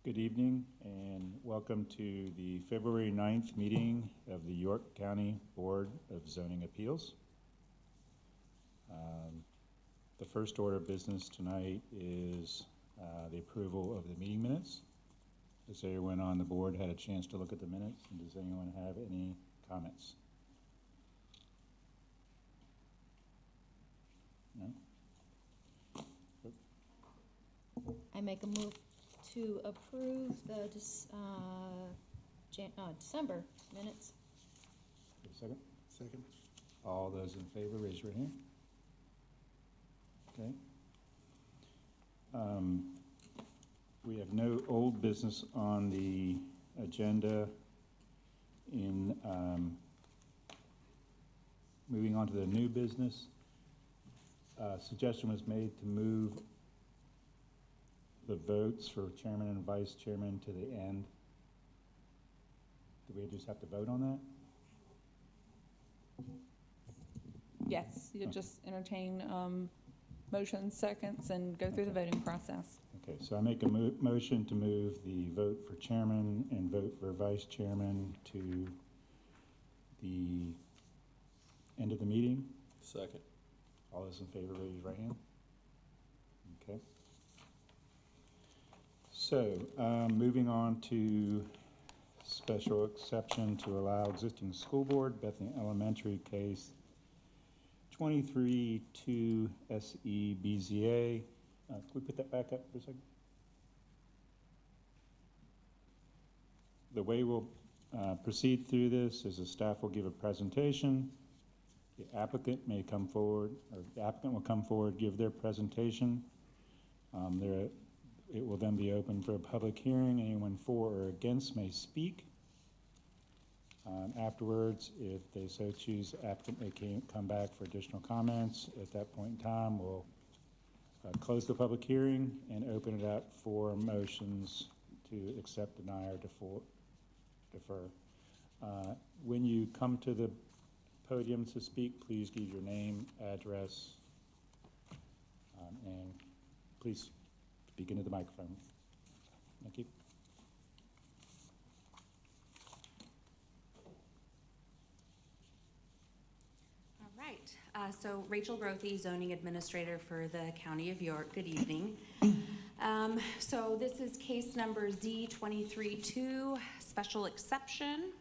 Good evening and welcome to the February 9th meeting of the York County Board of Zoning Appeals. The first order of business tonight is the approval of the meeting minutes. Has everyone on the board had a chance to look at the minutes, and does anyone have any comments? No? I make a move to approve the December minutes. Give a second. Second. All those in favor, raise your hand. Okay. We have no old business on the agenda. In moving on to the new business, suggestion was made to move the votes for chairman and vice chairman to the end. Do we just have to vote on that? Yes, you just entertain motions, seconds, and go through the voting process. Okay, so I make a motion to move the vote for chairman and vote for vice chairman to the end of the meeting. Second. All those in favor, raise your right hand. Okay. So, moving on to special exception to allow existing school board, Bethany Elementary case 23-2 SE-BZA. Can we put that back up for a second? The way we'll proceed through this is the staff will give a presentation. The applicant may come forward, or the applicant will come forward, give their presentation. It will then be open for a public hearing. Anyone for or against may speak. Afterwards, if they so choose, the applicant may come back for additional comments. At that point in time, we'll close the public hearing and open it up for motions to accept, deny, or defer. When you come to the podium to speak, please give your name, address, and please speak into the microphone. Thank you. All right. So Rachel Grothe, Zoning Administrator for the County of York. Good evening. So this is case number Z23-2, special exception.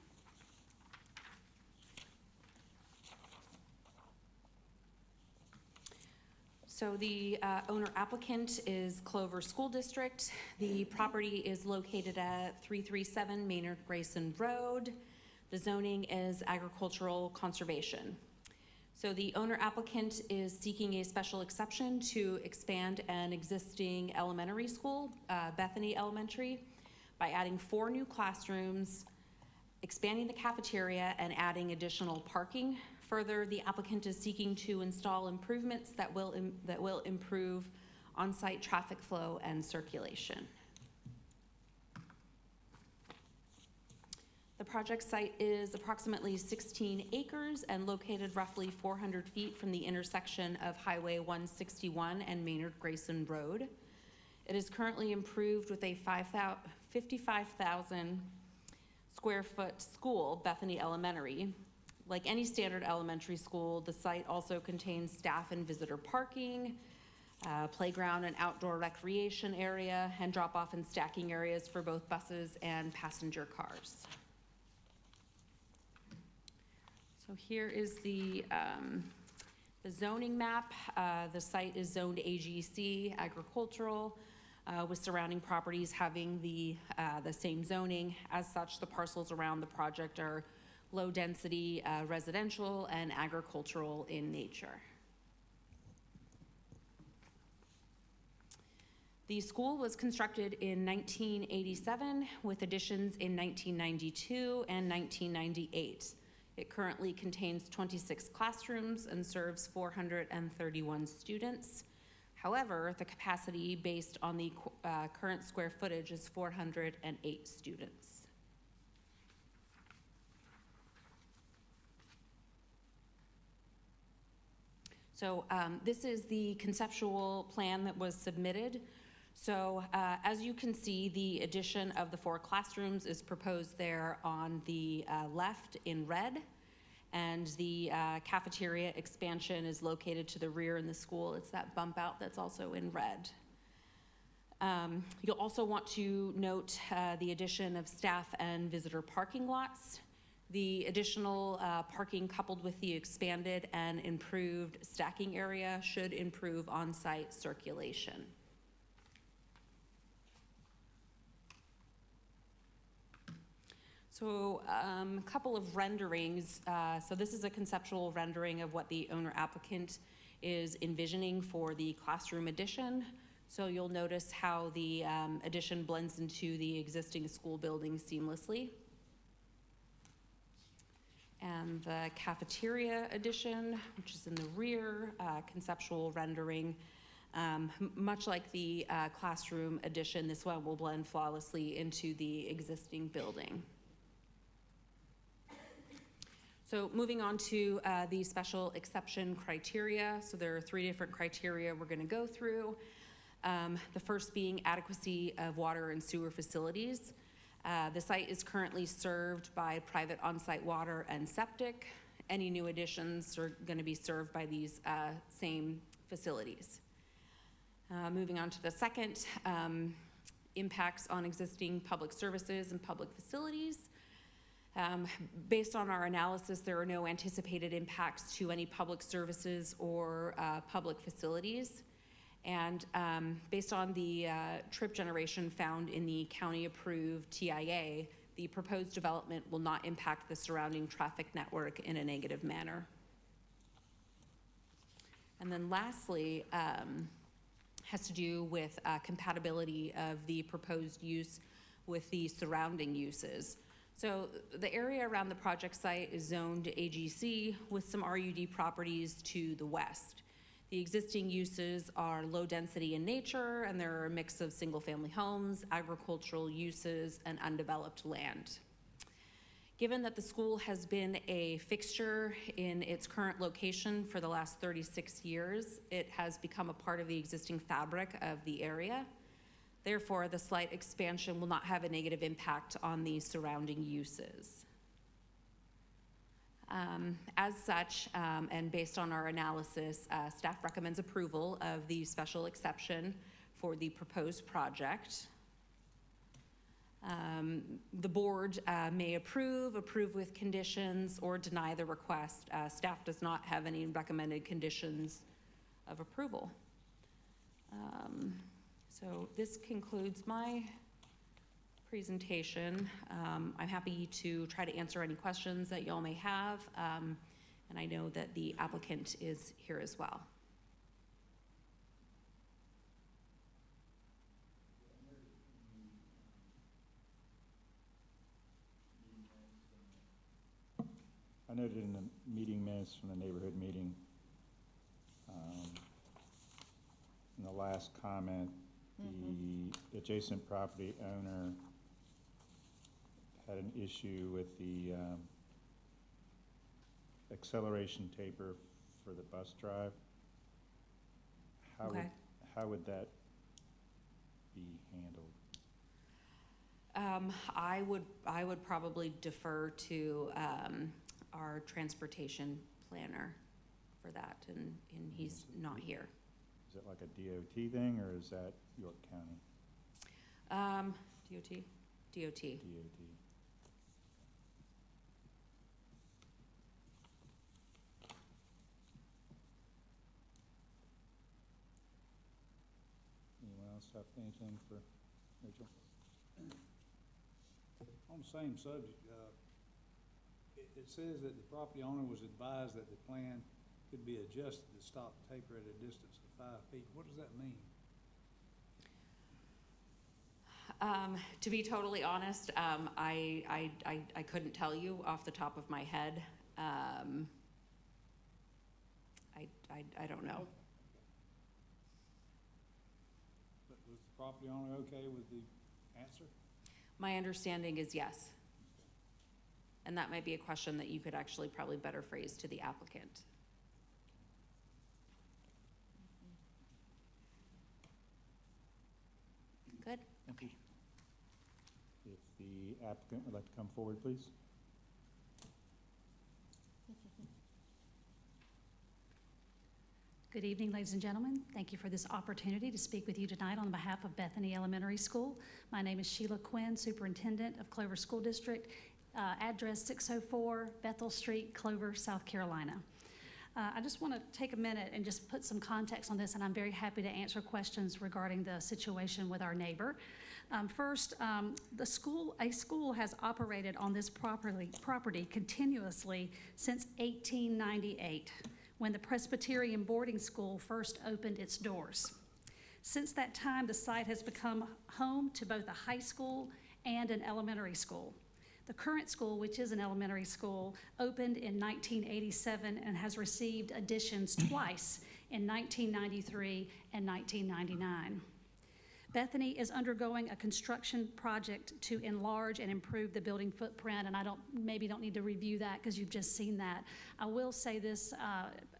So the owner applicant is Clover School District. The property is located at 337 Maynard Grayson Road. The zoning is agricultural conservation. So the owner applicant is seeking a special exception to expand an existing elementary school, Bethany Elementary, by adding 4 new classrooms, expanding the cafeteria, and adding additional parking. Further, the applicant is seeking to install improvements that will improve on-site traffic flow and circulation. The project site is approximately 16 acres and located roughly 400 feet from the intersection of Highway 161 and Maynard Grayson Road. It is currently improved with a 55,000 square foot school, Bethany Elementary. Like any standard elementary school, the site also contains staff and visitor parking, playground and outdoor recreation area, and drop-off and stacking areas for both buses and passenger cars. So here is the zoning map. The site is zoned AGC, agricultural, with surrounding properties having the same zoning. As such, the parcels around the project are low density residential and agricultural in nature. The school was constructed in 1987 with additions in 1992 and 1998. It currently contains 26 classrooms and serves 431 students. However, the capacity based on the current square footage is 408 students. So this is the conceptual plan that was submitted So as you can see, the addition of the 4 classrooms is proposed there on the left in red. And the cafeteria expansion is located to the rear in the school. It's that bump out that's also in red. You'll also want to note the addition of staff and visitor parking lots. The additional parking coupled with the expanded and improved stacking area should improve on-site circulation. So a couple of renderings. So this is a conceptual rendering of what the owner applicant is envisioning for the classroom addition. So you'll notice how the addition blends into the existing school building seamlessly. And the cafeteria addition, which is in the rear, conceptual rendering. Much like the classroom addition, this one will blend flawlessly into the existing building. So moving on to the special exception criteria. So there are 3 different criteria we're going to go through. The first being adequacy of water and sewer facilities. The site is currently served by private on-site water and septic. Any new additions are going to be served by these same facilities. Moving on to the second, impacts on existing public services and public facilities. Based on our analysis, there are no anticipated impacts to any public services or public facilities. And based on the trip generation found in the county-approved TIA, the proposed development will not impact the surrounding traffic network in a negative manner. And then lastly, has to do with compatibility of the proposed use with the surrounding uses. So the area around the project site is zoned AGC with some RUD properties to the west. The existing uses are low density in nature, and there are a mix of single-family homes, agricultural uses, and undeveloped land. Given that the school has been a fixture in its current location for the last 36 years, it has become a part of the existing fabric of the area. Therefore, the slight expansion will not have a negative impact on the surrounding uses. As such, and based on our analysis, staff recommends approval of the special exception for the proposed project. The board may approve with conditions, or deny the request. Staff does not have any recommended conditions of approval. So this concludes my presentation. I'm happy to try to answer any questions that y'all may have, and I know that the applicant is here as well. I noted in the meeting minutes from the neighborhood meeting, in the last comment, the adjacent property owner had an issue with the acceleration taper for the bus drive. Okay. How would that be handled? I would probably defer to our transportation planner for that, and he's not here. Is it like a DOT thing, or is that York County? DOT? DOT. Anyone else have anything for Rachel? On the same subject, it says that the property owner was advised that the plan could be adjusted to stop the taper at a distance of 5 feet. What does that mean? To be totally honest, I couldn't tell you off the top of my head. I don't know. But was the property owner okay with the answer? My understanding is yes. And that might be a question that you could actually probably better phrase to the applicant. Good? Thank you. If the applicant would like to come forward, please. Good evening, ladies and gentlemen. Thank you for this opportunity to speak with you tonight on behalf of Bethany Elementary School. My name is Sheila Quinn, Superintendent of Clover School District, address 604 Bethel Street, Clover, South Carolina. I just want to take a minute and just put some context on this, and I'm very happy to answer questions regarding the situation with our neighbor. First, a school has operated on this property continuously since 1898. When the Presbyterian boarding school first opened its doors. Since that time, the site has become home to both a high school and an elementary school. The current school, which is an elementary school, opened in 1987 and has received additions twice in 1993 and 1999. Bethany is undergoing a construction project to enlarge and improve the building footprint, and I maybe don't need to review that because you've just seen that. I will say this,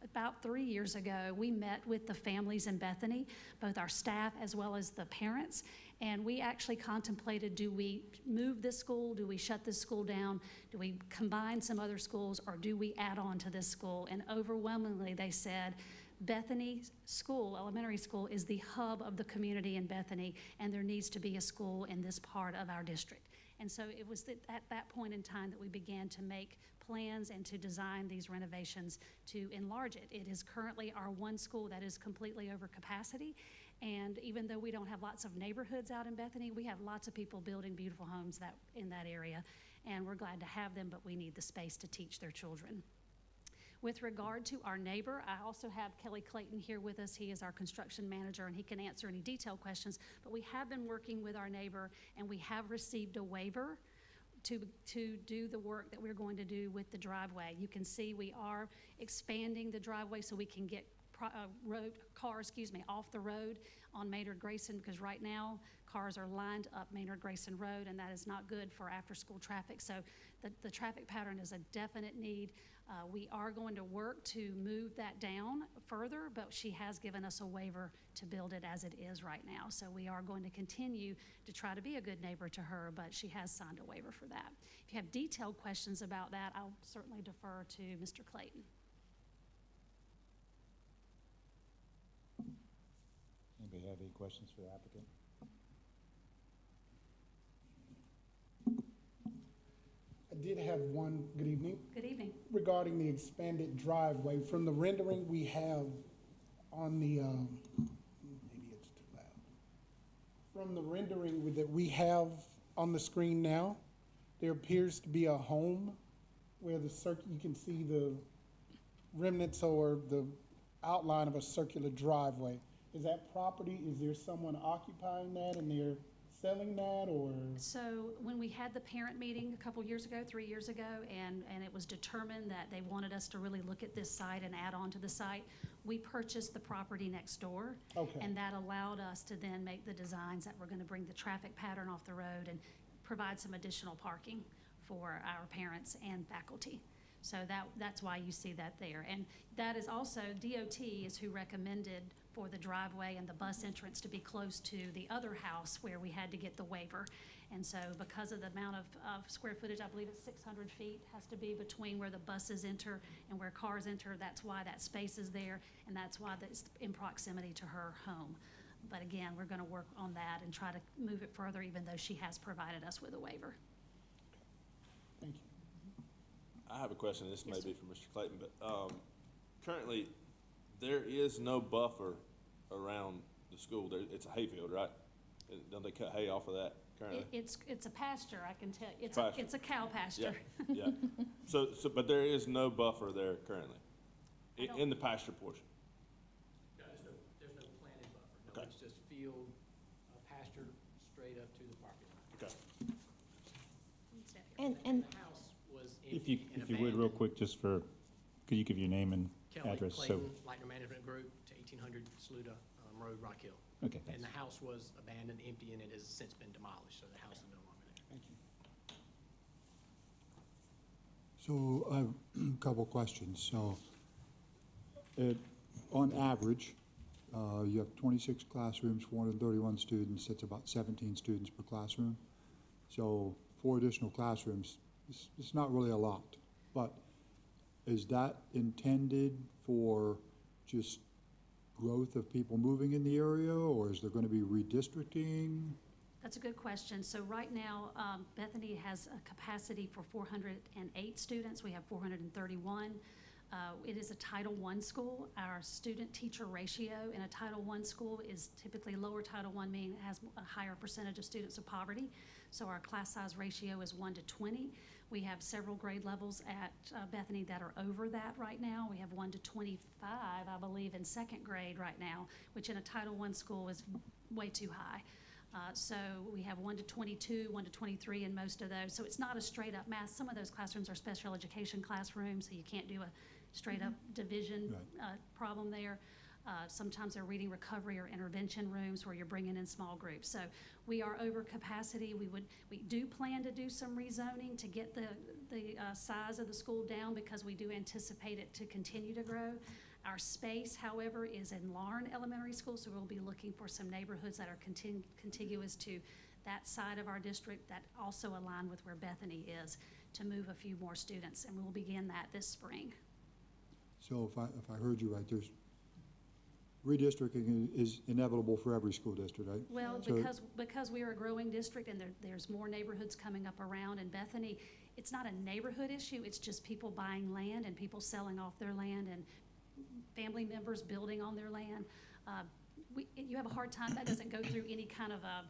about 3 years ago, we met with the families in Bethany, both our staff as well as the parents, and we actually contemplated, do we move this school? Do we shut this school down? Do we combine some other schools, or do we add on to this school? And overwhelmingly, they said, Bethany School, elementary school, is the hub of the community in Bethany, and there needs to be a school in this part of our district. And so it was at that point in time that we began to make plans and to design these renovations to enlarge it. It is currently our one school that is completely over capacity, and even though we don't have lots of neighborhoods out in Bethany, we have lots of people building beautiful homes in that area, and we're glad to have them, but we need the space to teach their children. With regard to our neighbor, I also have Kelly Clayton here with us. He is our construction manager, and he can answer any detailed questions. But we have been working with our neighbor, and we have received a waiver to do the work that we're going to do with the driveway. You can see we are expanding the driveway so we can get cars off the road on Maynard Grayson, because right now cars are lined up Maynard Grayson Road, and that is not good for after-school traffic. So the traffic pattern is a definite need. We are going to work to move that down further, but she has given us a waiver to build it as it is right now. So we are going to continue to try to be a good neighbor to her, but she has signed a waiver for that. If you have detailed questions about that, I'll certainly defer to Mr. Clayton. Anybody have any questions for the applicant? I did have one, good evening, Good evening. regarding the expanded driveway. From the rendering we have on the, maybe it's too loud. From the rendering that we have on the screen now, there appears to be a home where you can see the remnants or the outline of a circular driveway. Is that property, is there someone occupying that and they're selling that, or? So when we had the parent meeting a couple years ago, 3 years ago, and it was determined that they wanted us to really look at this site and add on to the site, we purchased the property next door. Okay. And that allowed us to then make the designs that were going to bring the traffic pattern off the road and provide some additional parking for our parents and faculty. So that's why you see that there. And that is also, DOT is who recommended for the driveway and the bus entrance to be close to the other house where we had to get the waiver. And so because of the amount of square footage, I believe it's 600 feet, has to be between where the buses enter and where cars enter. That's why that space is there, and that's why it's in proximity to her home. But again, we're going to work on that and try to move it further, even though she has provided us with a waiver. Thank you. I have a question, this may Yes, be for Mr. Clayton, but currently, there is no buffer around the school. It's a hayfield, right? Don't they cut hay off of that currently? It's a pasture, I can tell. Pasture. It's a cow pasture. Yeah. But there is no buffer there currently, I don't- in the pasture portion? No, there's no planted buffer. No, Okay. it's just field, pasture straight up to the property line. Okay. And The house was If you, empty and if you would, real abandoned. quick, just for, could you give your name and Kelly address? So, Clayton, Lightner Management Group, to 1800 Saluda Road, Rock Hill. okay, And thanks. the house was abandoned, empty, and it has since been demolished, so the house is no longer there. Thank you. So I have a couple questions. So on average, You have 26 classrooms, 431 students, that's about 17 students per classroom. So 4 additional classrooms, it's not really a lot. But is that intended for just growth of people moving in the area, or is there going to be redistricting? That's a good question. So right now, Bethany has a capacity for 408 students. We have 431. It is a Title I school. Our student-teacher ratio in a Title I school is typically lower Title I, meaning it has a higher percentage of students of poverty. So our class size ratio is 1 to 20. We have several grade levels at Bethany that are over that right now. We have 1 to 25, I believe, in second grade right now, which in a Title I school is way too high. So we have 1 to 22, 1 to 23 in most of those. So it's not a straight up math. Some of those classrooms are special education classrooms, so you can't do a straight up division problem there. Sometimes they're reading recovery or intervention rooms where you're bringing in small groups. So we are over capacity. We do plan to do some rezoning to get the size of the school down because we do anticipate it to continue to grow. Our space, however, is in Larn Elementary School, so we'll be looking for some neighborhoods that are contiguous to that side of our district that also align with where Bethany is to move a few more students, and we'll begin that this spring. So if I heard you right, there's redistricting is inevitable for every school district, right? Well, So- because we are a growing district and there's more neighborhoods coming up around in Bethany, it's not a neighborhood issue, it's just people buying land and people selling off their land and family members building on their land. You have a hard time, that doesn't go through any kind of a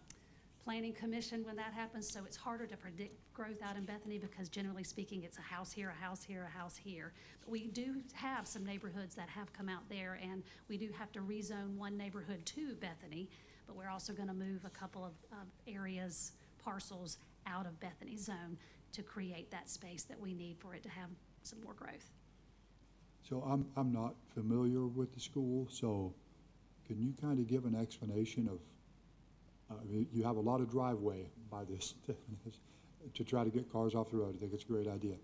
planning commission when that happens, so it's harder to predict growth out in Bethany because generally speaking, it's a house here, a house here, a house here. But we do have some neighborhoods that have come out there, and we do have to rezone one neighborhood to Bethany, but we're also gonna move a couple of areas, parcels out of Bethany zone to create that space that we need for it to have some more growth. So I'm not familiar with the school, so can you kind of give an explanation of, you have a lot of driveway by this to try to get cars off the road. I think it's a great idea.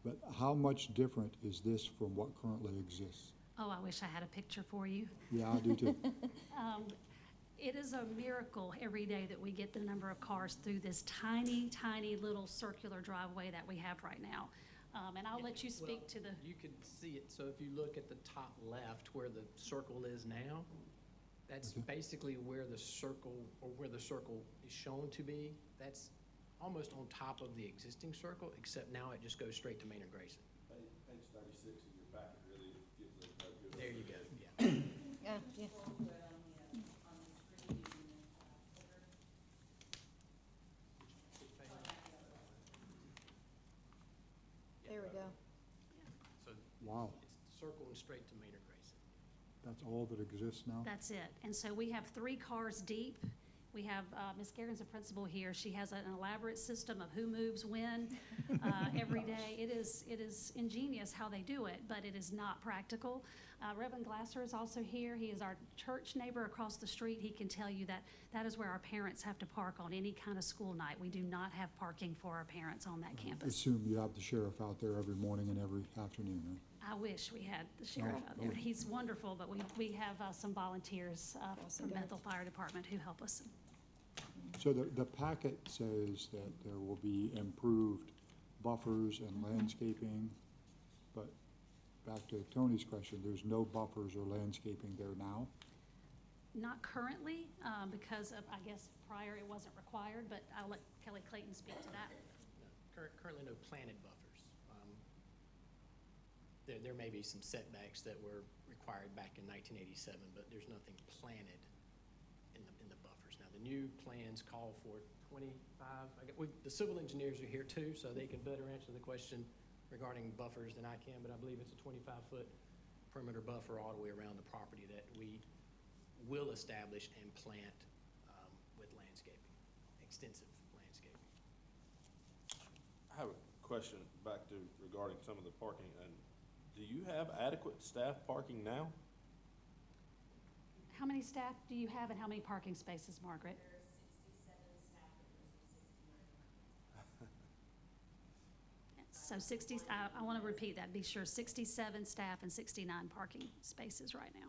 But how much different is this from what currently exists? Oh, I wish I had a picture for you. Yeah, I do too. It is a miracle every day that we get the number of cars through this tiny, tiny little circular driveway that we have right now. And I'll let you speak to the, You could see it, so if you look at the top left where the circle is now, that's basically where the circle, or where the circle is shown to be. That's almost on top of the existing circle, except now it just goes straight to Maynard Grayson. Page 36 in your packet really gives a good. There you go, yeah. Yeah. There we go. So Wow, it's circling straight to Maynard Grayson. that's all that exists now? that's it. And so we have 3 cars deep. We have, Ms. Garrett's a principal here. She has an elaborate system of who moves when every day. It is ingenious how they do it, but it is not practical. Reverend Glasser is also here. He is our church neighbor across the street. He can tell you that that is where our parents have to park on any kind of school night. We do not have parking for our parents on that I campus. assume you have the sheriff out there every morning and every afternoon, right? I wish we had the sheriff out there. He's wonderful, but we have some volunteers from Bethel Fire Department who help us. So the packet says that there will be improved buffers and landscaping, but back to Tony's question, there's no buffers or landscaping there now? Not currently, because of, I guess, prior it wasn't required, but I'll let Kelly Clayton speak to that. No, currently no planted buffers. There may be some setbacks that were required back in 1987, but there's nothing planted in the buffers. Now, the new plans call for 25, the civil engineers are here too, so they can better answer the question regarding buffers than I can, but I believe it's a 25-foot perimeter buffer all the way around the property that we will establish and plant with landscaping, extensive landscaping. I have a question back to regarding some of the parking, and do you have adequate staff parking now? How many staff do you have and how many parking spaces, Margaret? So 60, I want to repeat that, be sure, 67 staff and 69 parking spaces right now.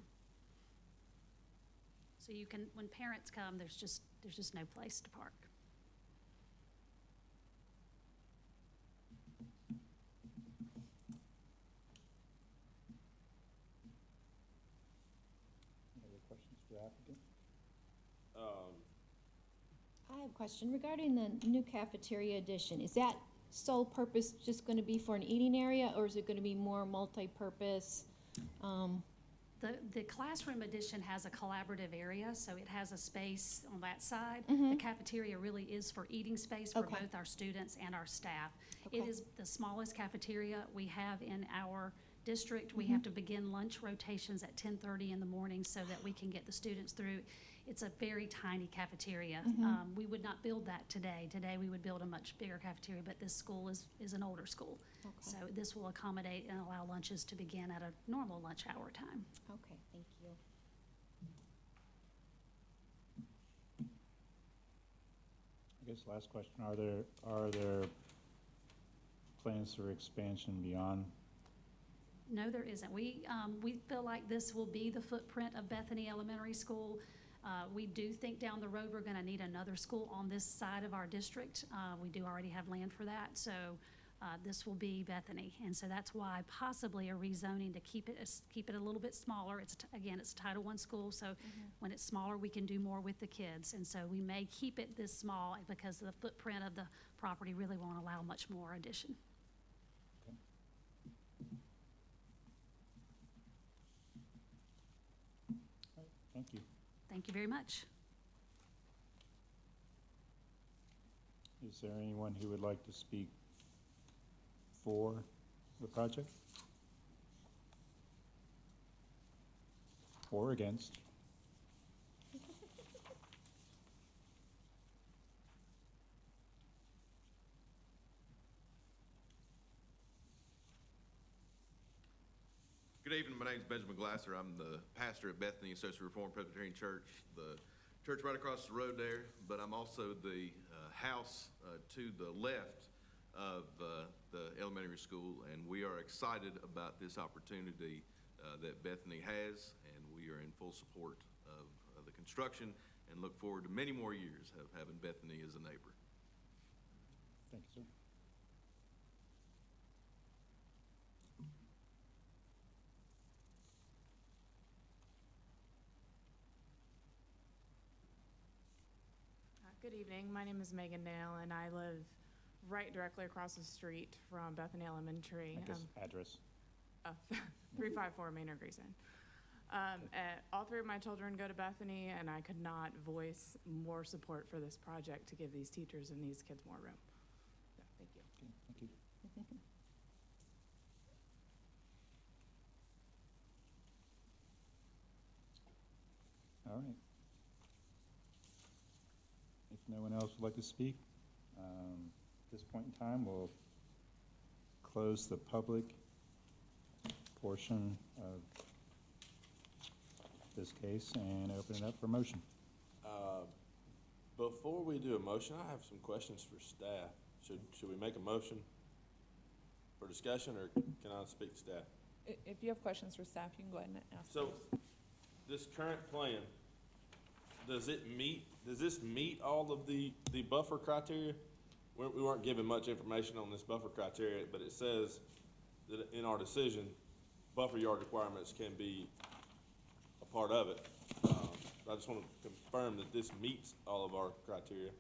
So you can, when parents come, there's just no place to park. Any other questions for the applicant? I have a question regarding the new cafeteria addition. Is that sole purpose just gonna be for an eating area, or is it gonna be more multi-purpose? The classroom addition has a collaborative area, so it has a space on that side. The cafeteria really is for eating space for Okay. both our students and our staff. It Okay. is the smallest cafeteria we have in our district. We have to begin lunch rotations at 10:30 in the morning so that we can get the students through. It's a very tiny cafeteria. We would not build that today. Today, we would build a much bigger cafeteria, but this school is an older school. Okay. So this will accommodate and allow lunches to begin at a normal lunch hour time. Okay, thank you. I guess last question, are there plans for expansion beyond? No, there isn't. We feel like this will be the footprint of Bethany Elementary School. We do think down the road, we're gonna need another school on this side of our district. We do already have land for that, so this will be Bethany. And so that's why possibly a rezoning to keep it a little bit smaller. Again, it's a Title I school, so when it's smaller, we can do more with the kids. And so we may keep it this small because the footprint of the property really won't allow much more addition. Thank you. Thank you very much. Is there anyone who would like to speak for the project? Or against? Good evening, my name is Benjamin Glasser. I'm the pastor at Bethany Associate Reformed Presbyterian Church, the church right across the road there, but I'm also the house to the left of the elementary school, and we are excited about this opportunity that Bethany has, and we are in full support of the construction and look forward to many more years of having Bethany as a neighbor. Thank you, sir. Good evening. My name is Megan Nail, and I live right directly across the street from Bethany Elementary. I guess address. 354 Maynard Grayson. All three of my children go to Bethany, and I could not voice more support for this project to give these teachers and these kids more room. So, thank you. Okay, thank you. All right. If no one else would like to speak, at this point in time, we'll close the public portion of this case and open it up for motion. Before we do a motion, I have some questions for staff. Should we make a motion for discussion, or can I speak to staff? If you have questions for staff, you can go ahead and ask. So, this current plan, does this meet all of the buffer criteria? We weren't given much information on this buffer criteria, but it says that in our decision, buffer yard requirements can be a part of it. I just want to confirm that this meets all of our criteria.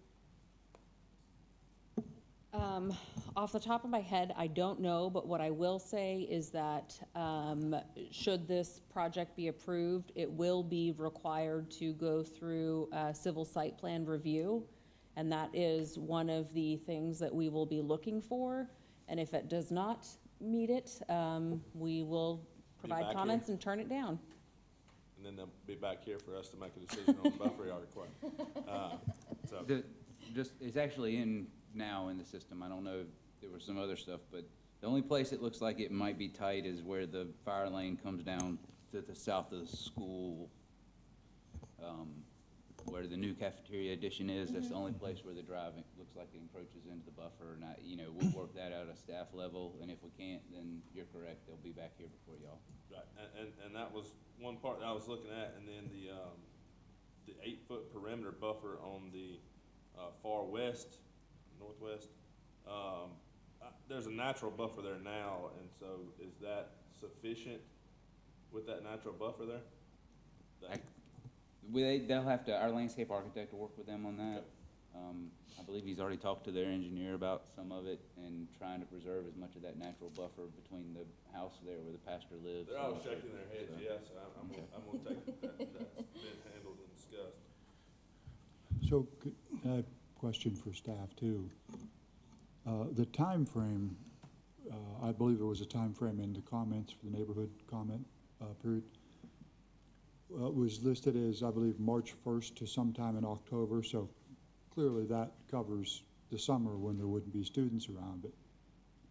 Off the top of my head, I don't know, but what I will say is that should this project be approved, it will be required to go through a civil site plan review, and that is one of the things that we will be looking for. And if it does not meet it, we will provide back comments here. and turn it down. And then they'll be back here for us to make a decision on the buffer yard requirement. It's actually in now in the system. I don't know if there was some other stuff, but the only place it looks like it might be tight is where the fire lane comes down to the south of the school, where the new cafeteria addition is. That's the only place where the driving looks like it encroaches into the buffer. And we'll work that out at staff level. And if we can't, then you're correct. They'll be back here before y'all. Right, and that was one part that I was looking at, and then the 8-foot perimeter buffer on the, far west, northwest. There's a natural buffer there now, and so is that sufficient with that natural buffer there? They'll have to, our landscape architect will work with them on that. I believe he's already talked to their engineer about some of it and trying to preserve as much of that natural buffer between the house there where the pastor lives. They're all shaking their heads, So- yes, I'm gonna take that, that's been handled and discussed. So, I have a question for staff too. The time frame, I believe there was a time frame in the comments for the neighborhood comment period. It was listed as, I believe, March 1st to sometime in October, so clearly that covers the summer when there wouldn't be students around, but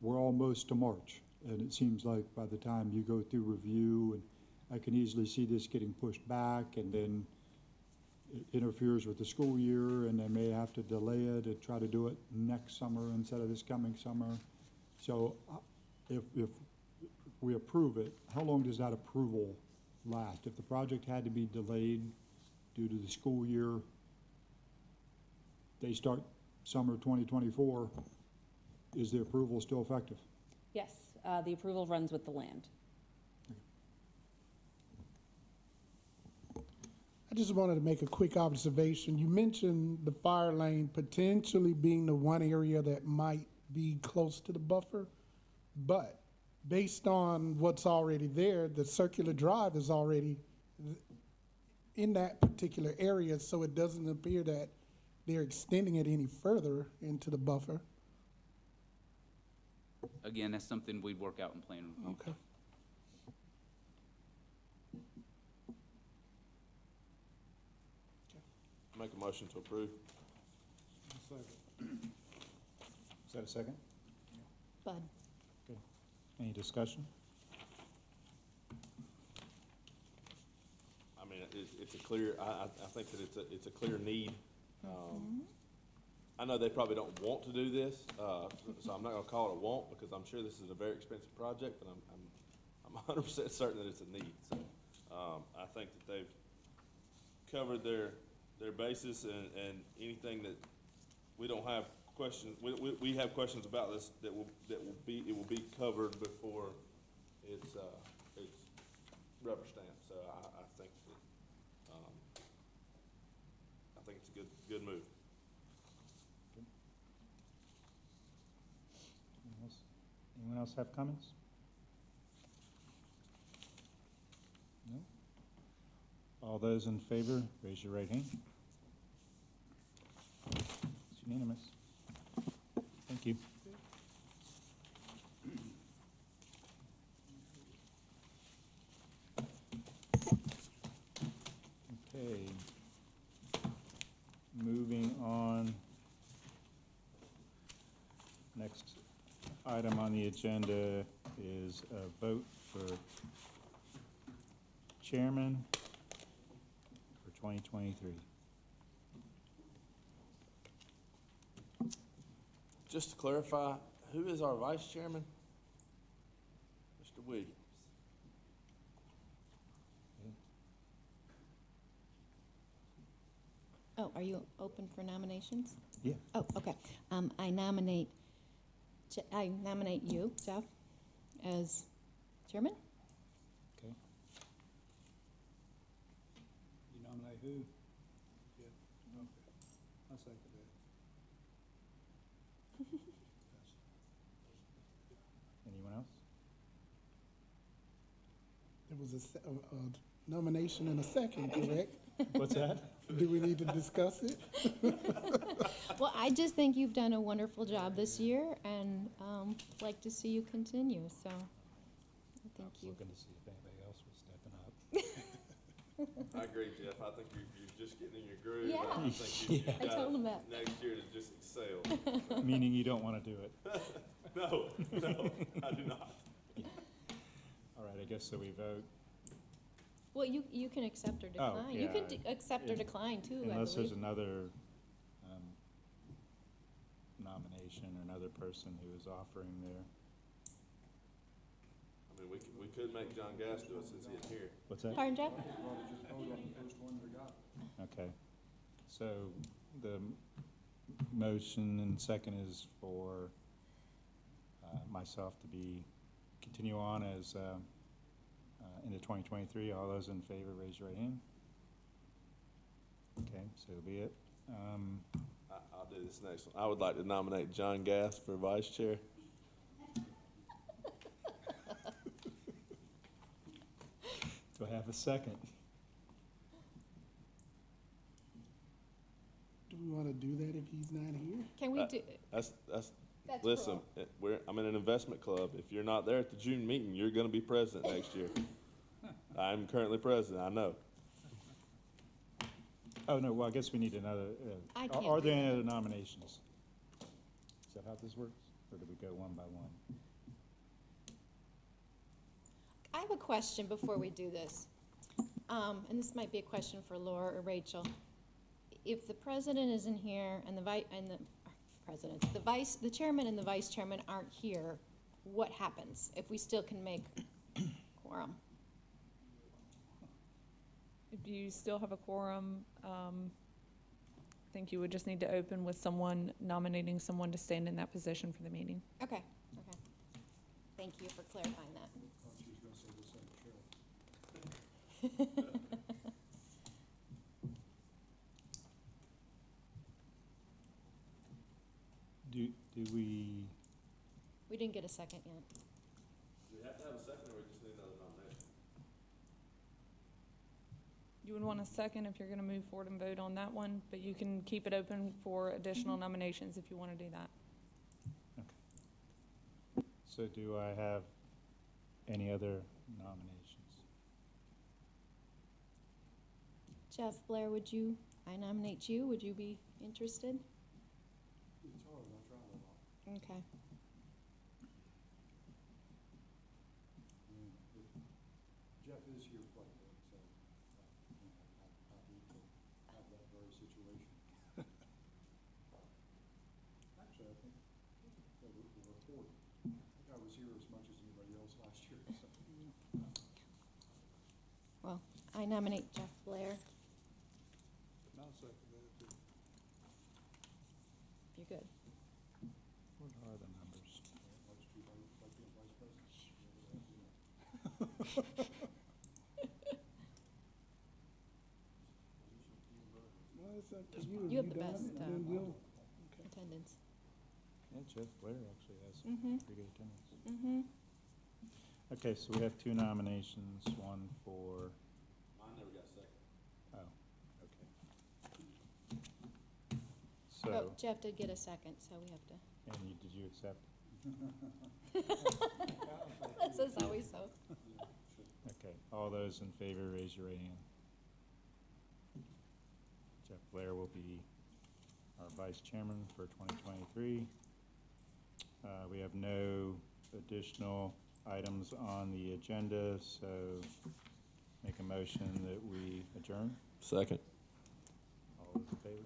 we're almost to March, and it seems like by the time you go through review, and I can easily see this getting pushed back, and then it interferes with the school year, and they may have to delay it and try to do it next summer instead of this coming summer. So if we approve it, how long does that approval last? If the project had to be delayed due to the school year, they start summer 2024, is the approval still effective? Yes, the approval runs with the land. I just wanted to make a quick observation. You mentioned the fire lane potentially being the one area that might be close to the buffer, but based on what's already there, the circular drive is already in that particular area, so it doesn't appear that they're extending it any further into the buffer. Again, that's something we'd work out in plan review. Okay. Make a motion to approve. Is that a second? Bud. Okay. Any discussion? I mean, it's a clear, I think that it's a clear need. I know they probably don't want to do this, so I'm not gonna call it a want, because I'm sure this is a very expensive project, but I'm 100% certain that it's a need, so, I think that they've covered their basis, and anything that we don't have questions, we have questions about this it will be covered before it's rubber stamped, so I think that, I think it's a good move. Anyone else have comments? No? All those in favor, raise your right hand. It's unanimous. Thank you. Okay. Moving on. Next item on the agenda is a vote for chairman for 2023. Just to clarify, who is our vice chairman? Mr. Williams. Oh, are you open for nominations? Yeah. Oh, okay. I nominate you, Jeff, as chairman. Okay. You nominate who? Yeah, okay. I second that. Anyone else? There was a nomination and a second, correct? What's that? Do we need to discuss it? Well, I just think you've done a wonderful job this year, and like to see you continue, so I think you. Looking to see if anybody else was stepping up. I agree, Jeff. I think you're just getting in your groove. Yeah. I think you've I got told him that. next year to just excel. Meaning you don't want to do it. No, I do not. All right, I guess so we vote. Well, you can accept or Oh, decline. You can yeah. accept or decline too, I Unless there's believe. another nomination or another person who is offering their, I mean, we could make John Gass do it since he isn't here. what's that? Pardon, Jeff? Okay, so the motion and second is for myself to continue on as into 2023. All those in favor, raise your right hand. Okay, so be it. I'll do this next one. I would like to nominate John Gass for vice chair. Do I have a second? Do we want to do that if he's not here? Can we do, That's, that's listen, cruel. I'm in an investment club. If you're not there at the June meeting, you're gonna be president next year. I'm currently president, I know. Oh, no, well, I guess we need another, I can't are there do any that. other nominations? Is that how this works, or do we go one by one? I have a question before we do this. And this might be a question for Laura or Rachel. If the president isn't here and the chairman and the vice chairman aren't here, what happens if we still can make quorum? If you still have a quorum, I think you would just need to open with someone nominating someone to stand in that position for the meeting. Okay, okay. Thank you for clarifying that. Do we, We didn't get a second yet. Do we have to have a second, or we just need another nomination? You would want a second if you're gonna move forward and vote on that one, but you can keep it open for additional nominations if you wanna do that. so do I have any other nominations? Jeff Blair, I nominate you, would you be interested? Okay. Jeff is here quite a bit, so I'm happy to have that very situation. Actually, I think the report, I think I was here as much as anybody else last year, so. Well, I nominate Jeff Blair. I'll second that too. You're good. What are the numbers? Like being vice president. Well, it's up to you. You have the done best, it, then we'll- Attendance. Yeah, Jeff Blair actually has Mhm. pretty good attendance. Mm-hmm. Okay, so we have two nominations, one for, Mine never got second. oh, okay. Oh, So, Jeff did get a second, so we have to. and did you accept? That's always so. Okay, all those in favor, raise your right hand. Jeff Blair will be our vice chairman for 2023. We have no additional items on the agenda, so make a motion that we adjourn. Second. All those in favor?